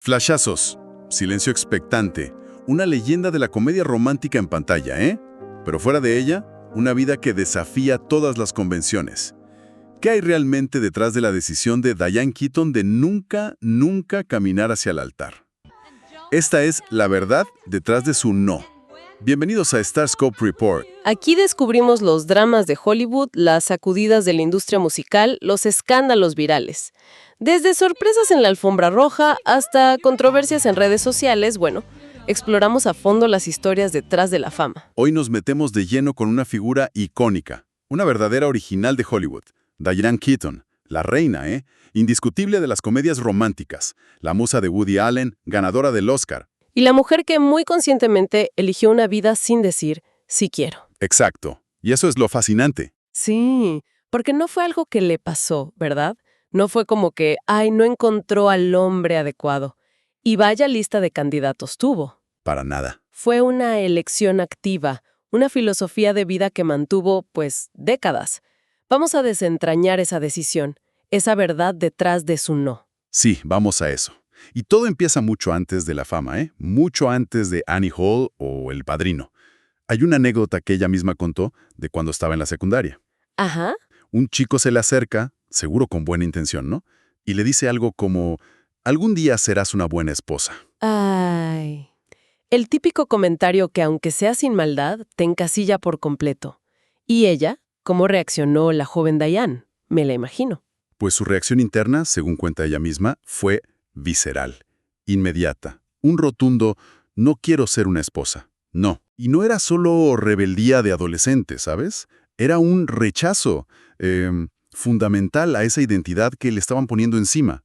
Flashazos, silencio expectante, una leyenda de la comedia romántica en pantalla, ¿eh? Pero fuera de ella, una vida que desafía todas las convenciones. ¿Qué hay realmente detrás de la decisión de Diane Keaton de nunca caminar hacia el altar? Esta es la verdad detrás de su no. Bienvenidos a Starscope Report. Aquí descubrimos los dramas de Hollywood, las sacudidas de la industria musical, los escándalos virales. Desde sorpresas en la alfombra roja hasta controversias en redes sociales, exploramos a fondo las historias detrás de la fama. Hoy nos metemos de lleno con una figura icónica, una verdadera original de Hollywood, Diane Keaton, la reina, indiscutible de las comedias románticas, la musa de Woody Allen, ganadora del Oscar. Y la mujer que muy conscientemente eligió una vida sin decir, sí quiero. Exacto. Y eso es lo fascinante. Sí, porque no fue algo que le pasó, ¿verdad? No fue como que, no encontró al hombre adecuado. Y vaya lista de candidatos tuvo. Para nada. Fue una elección activa, una filosofía de vida que mantuvo, décadas. Vamos a desentrañar esa decisión, esa verdad detrás de su no. Sí, vamos a eso. Y todo empieza mucho antes de la fama, mucho antes de Annie Hall o El Padrino. Hay una anécdota que ella misma contó de cuando estaba en la secundaria. Ajá. Un chico se le acerca, seguro con buena intención, ¿no? Y le dice algo como, algún día serás una buena esposa. Ay. El típico comentario que aunque sea sin maldad, te encasilla por completo. ¿Y ella? ¿Cómo reaccionó la joven Diane? Me la imagino. Pues su reacción interna, según cuenta ella misma, fue visceral, inmediata, un rotundo, no quiero ser una esposa. No. Y no era solo rebeldía de adolescente, ¿sabes? Era un rechazo fundamental a esa identidad que le estaban poniendo encima.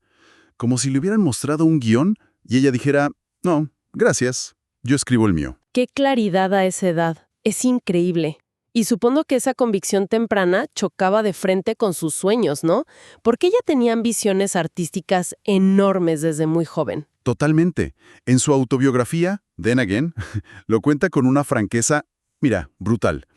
Como si le hubieran mostrado un guión y ella dijera, no, gracias, yo escribo el mío. ¡Qué claridad a esa edad! Es increíble. Y supongo que esa convicción temprana chocaba de frente con sus sueños, ¿no? Porque ella tenía ambiciones artísticas enormes desde muy joven. Totalmente. En su autobiografía, Then Again, lo cuenta con una franqueza, brutal.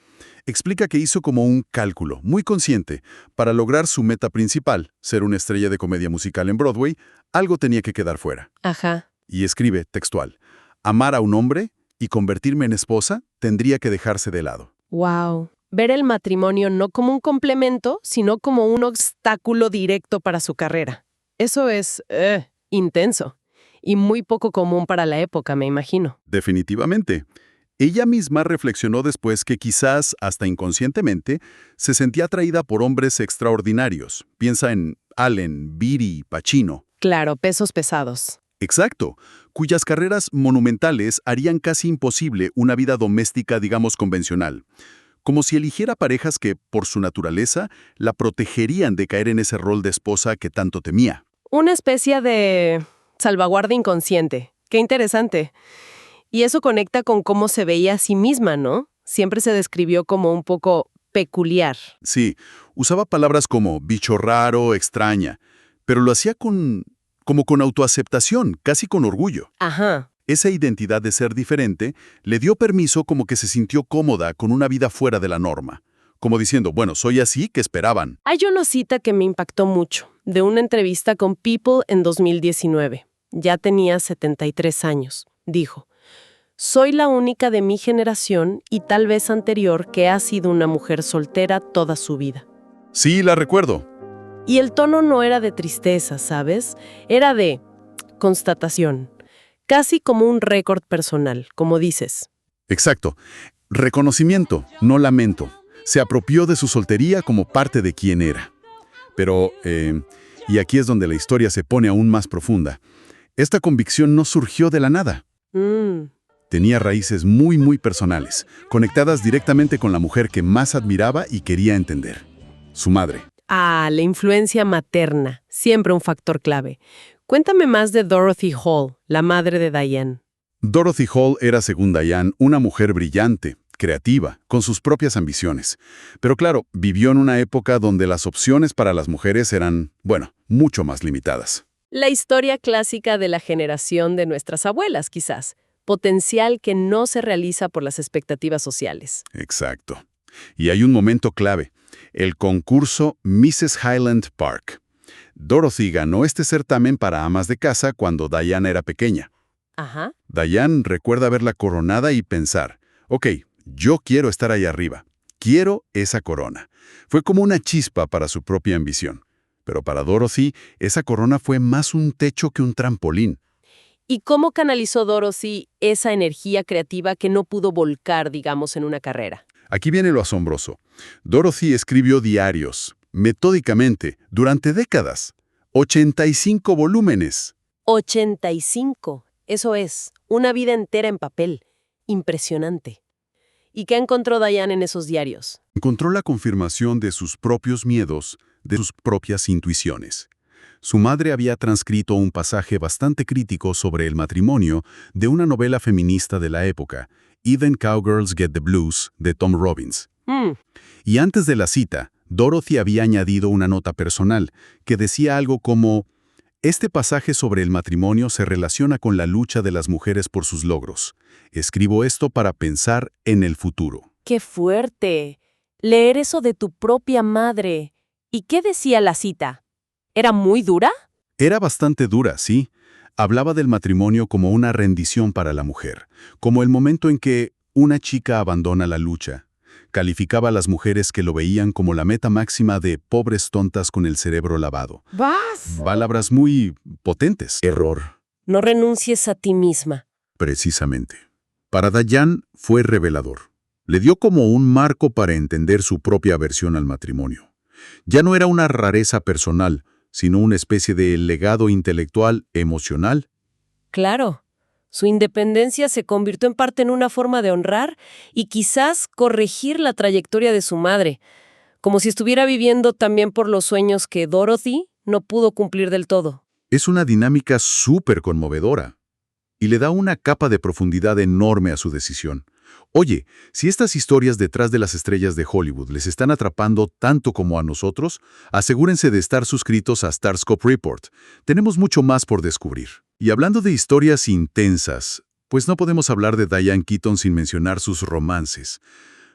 Explica que hizo como un cálculo, muy consciente, para lograr su meta principal, ser una estrella de comedia musical en Broadway, algo tenía que quedar fuera. Ajá. Y escribe, textual, amar a un hombre y convertirme en esposa tendría que dejarse de lado. Wow. Ver el matrimonio no como un complemento, sino como un obstáculo directo para su carrera. Eso es intenso y muy poco común para la época, me imagino. Definitivamente. Ella misma reflexionó después que quizás, hasta inconscientemente, se sentía atraída por hombres extraordinarios. Piensa en Allen, Beatty, Pacino. Claro, pesos pesados. Exacto, cuyas carreras monumentales harían casi imposible una vida doméstica, digamos, convencional. Como si eligiera parejas que, por su naturaleza, la protegerían de caer en ese rol de esposa que tanto temía. Una especie de salvaguardia inconsciente. Qué interesante. Y eso conecta con cómo se veía a sí misma, ¿no? Siempre se describió como un poco peculiar. Sí, usaba palabras como bicho raro, extraña, pero lo hacía como con autoaceptación, casi con orgullo. Ajá. Esa identidad de ser diferente le dio permiso como que se sintió cómoda con una vida fuera de la norma. Como diciendo, soy así, ¿qué esperaban? Hay una cita que me impactó mucho, de una entrevista con People en 2019. Ya tenía 73 años. Dijo, soy la única de mi generación y tal vez anterior que ha sido una mujer soltera toda su vida. Sí, la recuerdo. Y el tono no era de tristeza, ¿sabes? Era de constatación. Casi como un récord personal, como dices. Exacto. Reconocimiento, no lamento. Se apropió de su soltería como parte de quien era. Pero, y aquí es donde la historia se pone aún más profunda, esta convicción no surgió de la nada. Tenía raíces muy personales, conectadas directamente con la mujer que más admiraba y quería entender. Su madre. La influencia materna, siempre un factor clave. Cuéntame más de Dorothy Hall, la madre de Diane. Dorothy Hall era, según Diane, una mujer brillante, creativa, con sus propias ambiciones. Pero claro, vivió en una época donde las opciones para las mujeres eran, mucho más limitadas. La historia clásica de la generación de nuestras abuelas, quizás. Potencial que no se realiza por las expectativas sociales. Exacto. Y hay un momento clave, el concurso Mrs. Highland Park. Dorothy ganó este certamen para amas de casa cuando Diana era pequeña. Ajá. Diane recuerda verla coronada y pensar, ok, yo quiero estar ahí arriba. Quiero esa corona. Fue como una chispa para su propia ambición. Pero para Dorothy, esa corona fue más un techo que un trampolín. ¿Y cómo canalizó Dorothy esa energía creativa que no pudo volcar, digamos, en una carrera? Aquí viene lo asombroso. Dorothy escribió diarios, metódicamente, durante décadas. 85 volúmenes. 85. Eso es, una vida entera en papel. Impresionante. ¿Y qué encontró Diane en esos diarios? Encontró la confirmación de sus propios miedos, de sus propias intuiciones. Su madre había transcrito un pasaje bastante crítico sobre el matrimonio de una novela feminista de la época, Even Cowgirls Get the Blues, de Tom Robbins. Y antes de la cita, Dorothy había añadido una nota personal que decía algo como: este pasaje sobre el matrimonio se relaciona con la lucha de las mujeres por sus logros. Escribo esto para pensar en el futuro. ¡Qué fuerte! Leer eso de tu propia madre. ¿Y qué decía la cita? ¿Era muy dura? Era bastante dura, sí. Hablaba del matrimonio como una rendición para la mujer, como el momento en que una chica abandona la lucha. Calificaba a las mujeres que lo veían como la meta máxima de pobres tontas con el cerebro lavado. ¡Vas! Palabras muy potentes. Error. No renuncies a ti misma. Precisamente. Para Diane fue revelador. Le dio como un marco para entender su propia aversión al matrimonio. Ya no era una rareza personal, sino una especie de legado intelectual, emocional. Claro. Su independencia se convirtió en parte en una forma de honrar y quizás corregir la trayectoria de su madre, como si estuviera viviendo también por los sueños que Dorothy no pudo cumplir del todo. Es una dinámica súper conmovedora y le da una capa de profundidad enorme a su decisión. Oye, si estas historias detrás de las estrellas de Hollywood les están atrapando tanto como a nosotros, asegúrense de estar suscritos a Starscope Report. Tenemos mucho más por descubrir. Y hablando de historias intensas, pues no podemos hablar de Diane Keaton sin mencionar sus romances.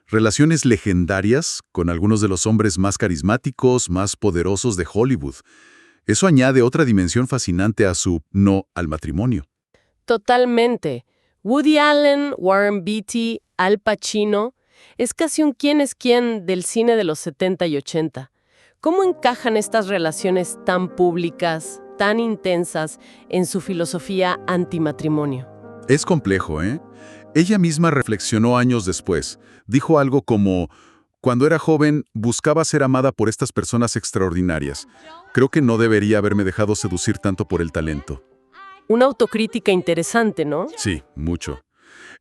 Relaciones legendarias con algunos de los hombres más carismáticos, más poderosos de Hollywood. Eso añade otra dimensión fascinante a su no al matrimonio. Totalmente. Woody Allen, Warren Beatty, Al Pacino, es casi un quién es quién del cine de los 70 y 80. ¿Cómo encajan estas relaciones tan públicas, tan intensas, en su filosofía antimatrimonio? Es complejo, ¿eh? Ella misma reflexionó años después. Dijo algo como: cuando era joven, buscaba ser amada por estas personas extraordinarias. Creo que no debería haberme dejado seducir tanto por el talento. Una autocrítica interesante, ¿no? Sí, mucho.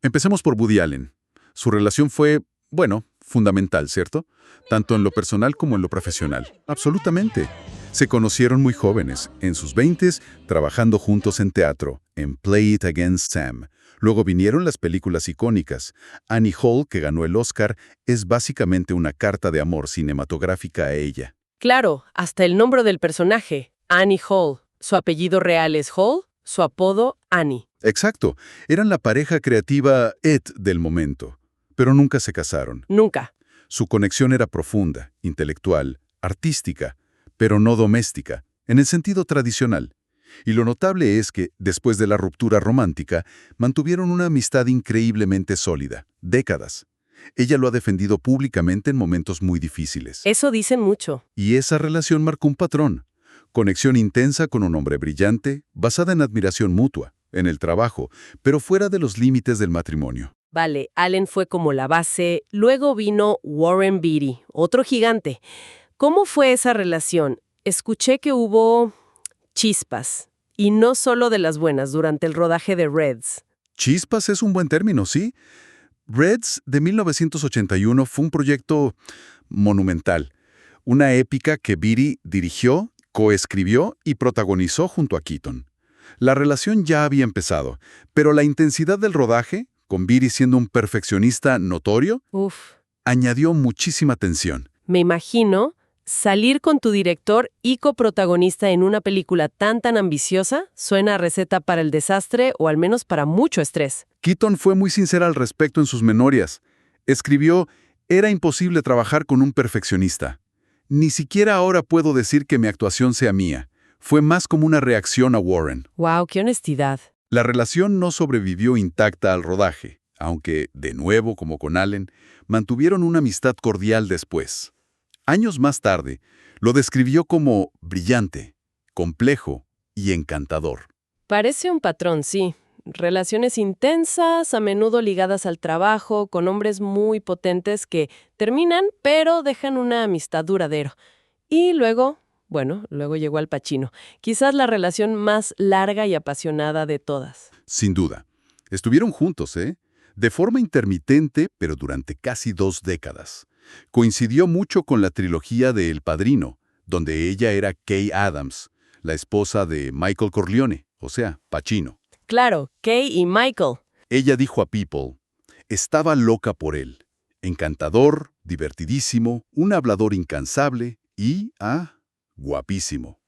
Empecemos por Woody Allen. Su relación fue, bueno, fundamental, ¿cierto? Tanto en lo personal como en lo profesional. Absolutamente. Se conocieron muy jóvenes, en sus 20s, trabajando juntos en teatro, en Play It Against Sam. Luego vinieron las películas icónicas. Annie Hall, que ganó el Oscar, es básicamente una carta de amor cinematográfica a ella. Claro, hasta el nombre del personaje, Annie Hall. Su apellido real es Hall, su apodo, Annie. Exacto. Eran la pareja creativa del momento. Pero nunca se casaron. Nunca. Su conexión era profunda, intelectual, artística, pero no doméstica, en el sentido tradicional. Y lo notable es que, después de la ruptura romántica, mantuvieron una amistad increíblemente sólida, décadas. Ella lo ha defendido públicamente en momentos muy difíciles. Eso dicen mucho. Y esa relación marcó un patrón. Conexión intensa con un hombre brillante, basada en admiración mutua, en el trabajo, pero fuera de los límites del matrimonio. Vale, Allen fue como la base, luego vino Warren Beatty, otro gigante. ¿Cómo fue esa relación? Escuché que hubo chispas, y no solo de las buenas, durante el rodaje de Reds. Chispas es un buen término, ¿sí? Reds de 1981 fue un proyecto monumental, una épica que Beatty dirigió, coescribió y protagonizó junto a Keaton. La relación ya había empezado, pero la intensidad del rodaje, con Beatty siendo un perfeccionista notorio, añadió muchísima tensión. Me imagino salir con tu director y coprotagonista en una película tan ambiciosa suena a receta para el desastre o al menos para mucho estrés. Keaton fue muy sincera al respecto en sus memorias. Escribió: era imposible trabajar con un perfeccionista. Ni siquiera ahora puedo decir que mi actuación sea mía. Fue más como una reacción a Warren. ¡Wow! ¡Qué honestidad! La relación no sobrevivió intacta al rodaje, aunque, de nuevo como con Allen, mantuvieron una amistad cordial después. Años más tarde, lo describió como brillante, complejo y encantador. Parece un patrón, sí. Relaciones intensas, a menudo ligadas al trabajo, con hombres muy potentes que terminan, pero dejan una amistad duradera. Y luego, bueno, luego llegó Al Pacino. Quizás la relación más larga y apasionada de todas. Sin duda. Estuvieron juntos, ¿eh? De forma intermitente, pero durante casi 2 décadas. Coincidió mucho con la trilogía de El Padrino, donde ella era Kay Adams, la esposa de Michael Corleone, o sea, Pacino. Claro, Kay y Michael. Ella dijo a People, estaba loca por él. Encantador, divertidísimo, un hablador incansable y, guapísimo.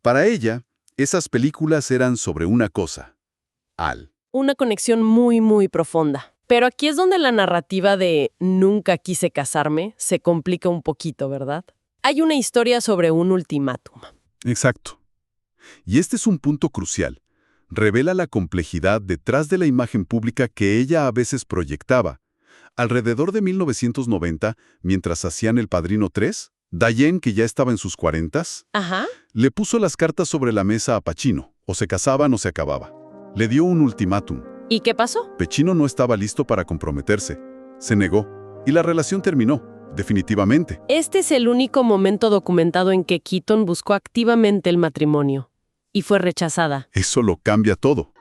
Para ella, esas películas eran sobre una cosa, Al. Una conexión muy, muy profunda. Pero aquí es donde la narrativa de nunca quise casarme se complica un poquito, ¿verdad? Hay una historia sobre un ultimátum. Exacto. Y este es un punto crucial. Revela la complejidad detrás de la imagen pública que ella a veces proyectaba. Alrededor de 1990, mientras hacían El Padrino 3, Diane, que ya estaba en sus 40s, Ajá. le puso las cartas sobre la mesa a Pacino. O se casaban o se acababa. Le dio un ultimátum. ¿Y qué pasó? Pacino no estaba listo para comprometerse. Se negó. Y la relación terminó, definitivamente. Este es el único momento documentado en que Keaton buscó activamente el matrimonio. Y fue rechazada. Eso lo cambia todo.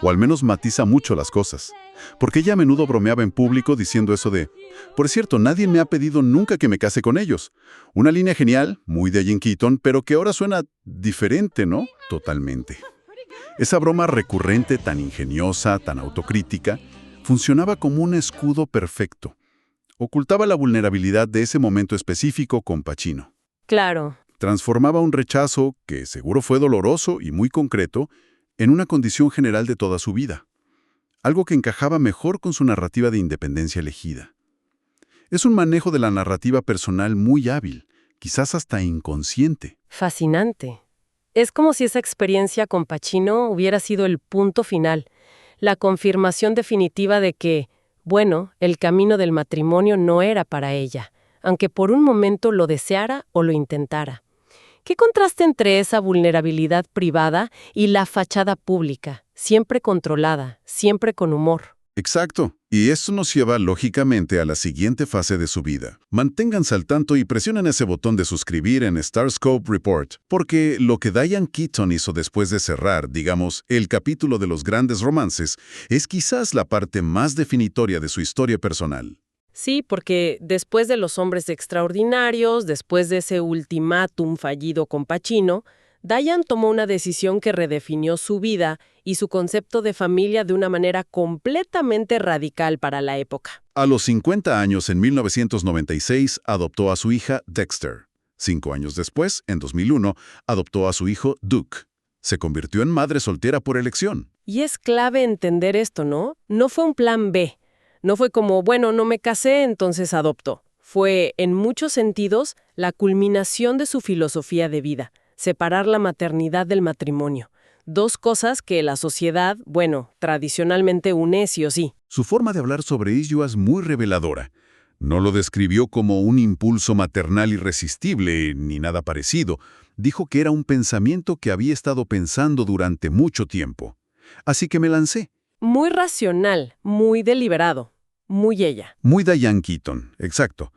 O al menos matiza mucho las cosas. Porque ella a menudo bromeaba en público diciendo eso de, por cierto, nadie me ha pedido nunca que me case con ellos. Una línea genial, muy de Diane Keaton, pero que ahora suena diferente, ¿no? Totalmente. Esa broma recurrente, tan ingeniosa, tan autocrítica, funcionaba como un escudo perfecto. Ocultaba la vulnerabilidad de ese momento específico con Pacino. Claro. Transformaba un rechazo, que seguro fue doloroso y muy concreto, en una condición general de toda su vida. Algo que encajaba mejor con su narrativa de independencia elegida. Es un manejo de la narrativa personal muy hábil, quizás hasta inconsciente. Fascinante. Es como si esa experiencia con Pacino hubiera sido el punto final, la confirmación definitiva de que, bueno, el camino del matrimonio no era para ella, aunque por un momento lo deseara o lo intentara. ¿Qué contraste entre esa vulnerabilidad privada y la fachada pública, siempre controlada, siempre con humor? Exacto. Y esto nos lleva lógicamente a la siguiente fase de su vida. Manténganse al tanto y presionen ese botón de suscribir en Starscope Report, porque lo que Diane Keaton hizo después de cerrar, digamos, el capítulo de los grandes romances, es quizás la parte más definitoria de su historia personal. Sí, porque después de Los hombres extraordinarios, después de ese ultimátum fallido con Pacino, Diane tomó una decisión que redefinió su vida y su concepto de familia de una manera completamente radical para la época. A los 50 años, en 1996, adoptó a su hija Dexter. 5 años después, en 2001, adoptó a su hijo Duke. Se convirtió en madre soltera por elección. Y es clave entender esto, ¿no? No fue un plan B. No fue como, bueno, no me casé, entonces adopto. Fue, en muchos sentidos, la culminación de su filosofía de vida. Separar la maternidad del matrimonio. Dos cosas que la sociedad, bueno, tradicionalmente une sí o sí. Su forma de hablar sobre ello es muy reveladora. No lo describió como un impulso maternal irresistible ni nada parecido. Dijo que era un pensamiento que había estado pensando durante mucho tiempo. Así que me lancé. Muy racional, muy deliberado, muy ella. Muy Diane Keaton, exacto.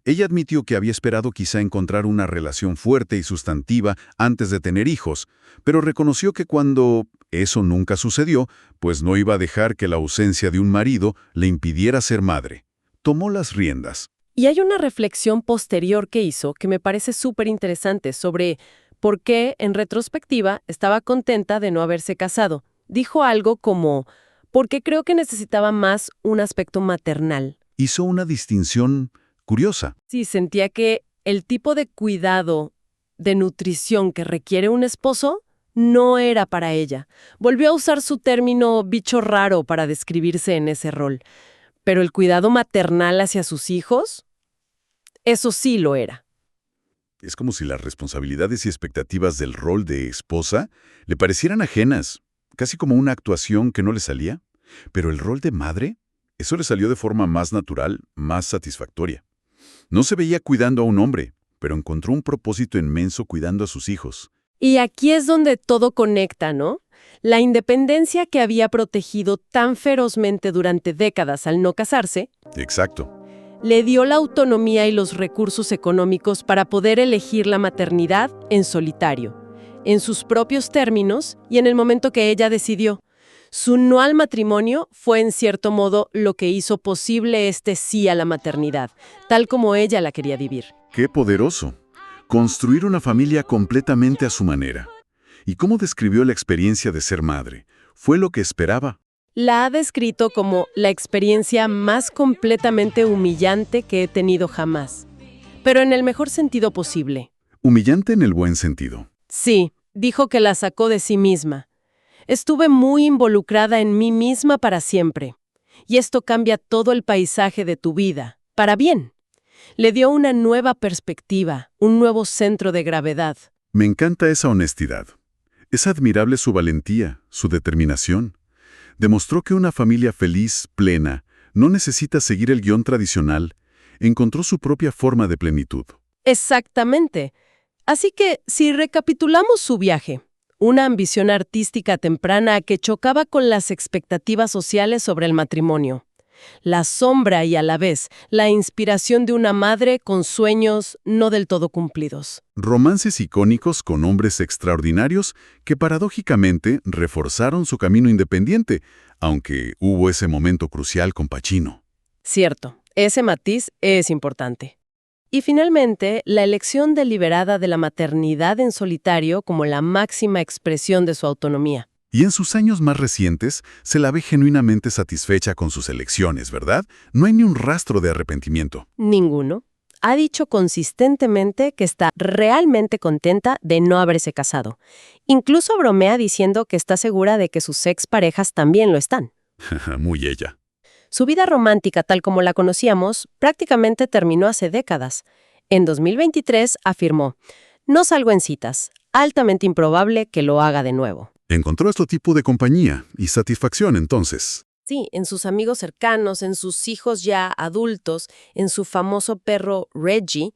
Ella admitió que había esperado quizá encontrar una relación fuerte y sustantiva antes de tener hijos, pero reconoció que cuando eso nunca sucedió, pues no iba a dejar que la ausencia de un marido le impidiera ser madre. Tomó las riendas. Y hay una reflexión posterior que hizo que me parece súper interesante sobre por qué, en retrospectiva, estaba contenta de no haberse casado. Dijo algo como, porque creo que necesitaba más un aspecto maternal. Hizo una distinción curiosa. Sí, sentía que el tipo de cuidado, de nutrición que requiere un esposo no era para ella. Volvió a usar su término bicho raro para describirse en ese rol. Pero el cuidado maternal hacia sus hijos, eso sí lo era. Es como si las responsabilidades y expectativas del rol de esposa le parecieran ajenas, casi como una actuación que no le salía. Pero el rol de madre, eso le salió de forma más natural, más satisfactoria. No se veía cuidando a un hombre, pero encontró un propósito inmenso cuidando a sus hijos. Y aquí es donde todo conecta, ¿no? La independencia que había protegido tan ferozmente durante décadas al no casarse, Exacto. le dio la autonomía y los recursos económicos para poder elegir la maternidad en solitario, en sus propios términos y en el momento que ella decidió. Su no al matrimonio fue en cierto modo lo que hizo posible este sí a la maternidad, tal como ella la quería vivir. ¡Qué poderoso! Construir una familia completamente a su manera. ¿Y cómo describió la experiencia de ser madre? ¿Fue lo que esperaba? La ha descrito como la experiencia más completamente humillante que he tenido jamás, pero en el mejor sentido posible. Humillante en el buen sentido. Sí, dijo que la sacó de sí misma. Estuve muy involucrada en mí misma para siempre, y esto cambia todo el paisaje de tu vida, para bien. Le dio una nueva perspectiva, un nuevo centro de gravedad. Me encanta esa honestidad. Es admirable su valentía, su determinación. Demostró que una familia feliz, plena, no necesita seguir el guión tradicional. Encontró su propia forma de plenitud. Exactamente. Así que, si recapitulamos su viaje, una ambición artística temprana que chocaba con las expectativas sociales sobre el matrimonio, la sombra y a la vez la inspiración de una madre con sueños no del todo cumplidos. Romances icónicos con hombres extraordinarios que paradójicamente reforzaron su camino independiente, aunque hubo ese momento crucial con Pacino. Cierto, ese matiz es importante. Y finalmente, la elección deliberada de la maternidad en solitario como la máxima expresión de su autonomía. Y en sus años más recientes se la ve genuinamente satisfecha con sus elecciones, ¿verdad? No hay ni un rastro de arrepentimiento. Ninguno. Ha dicho consistentemente que está realmente contenta de no haberse casado. Incluso bromea diciendo que está segura de que sus exparejas también lo están. Muy ella. Su vida romántica, tal como la conocíamos, prácticamente terminó hace décadas. En 2023 afirmó: "No salgo en citas. Altamente improbable que lo haga de nuevo". Encontró este tipo de compañía y satisfacción entonces. Sí, en sus amigos cercanos, en sus hijos ya adultos, en su famoso perro Reggie,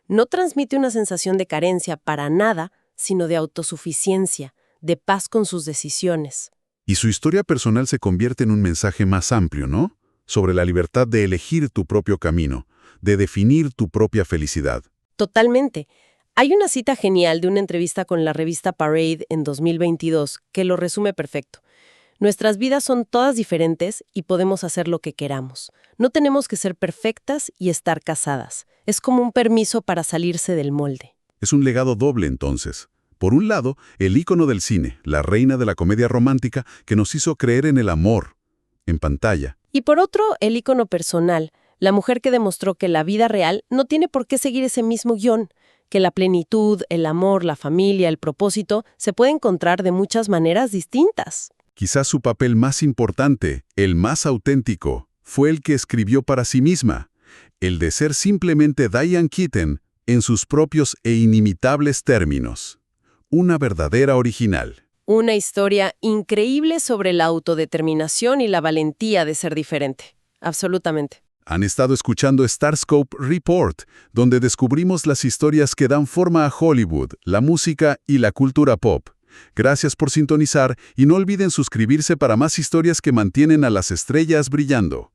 no transmite una sensación de carencia para nada, sino de autosuficiencia, de paz con sus decisiones. Y su historia personal se convierte en un mensaje más amplio, ¿no? Sobre la libertad de elegir tu propio camino, de definir tu propia felicidad. Totalmente. Hay una cita genial de una entrevista con la revista Parade en 2022 que lo resume perfecto. Nuestras vidas son todas diferentes y podemos hacer lo que queramos. No tenemos que ser perfectas y estar casadas. Es como un permiso para salirse del molde. Es un legado doble entonces. Por un lado, el ícono del cine, la reina de la comedia romántica que nos hizo creer en el amor, en pantalla. Y por otro, el ícono personal, la mujer que demostró que la vida real no tiene por qué seguir ese mismo guión, que la plenitud, el amor, la familia, el propósito se puede encontrar de muchas maneras distintas. Quizás su papel más importante, el más auténtico, fue el que escribió para sí misma, el de ser simplemente Diane Keaton en sus propios e inimitables términos. Una verdadera original. Una historia increíble sobre la autodeterminación y la valentía de ser diferente. Absolutamente. Han estado escuchando Starscope Report, donde descubrimos las historias que dan forma a Hollywood, la música y la cultura pop. Gracias por sintonizar y no olviden suscribirse para más historias que mantienen a las estrellas brillando.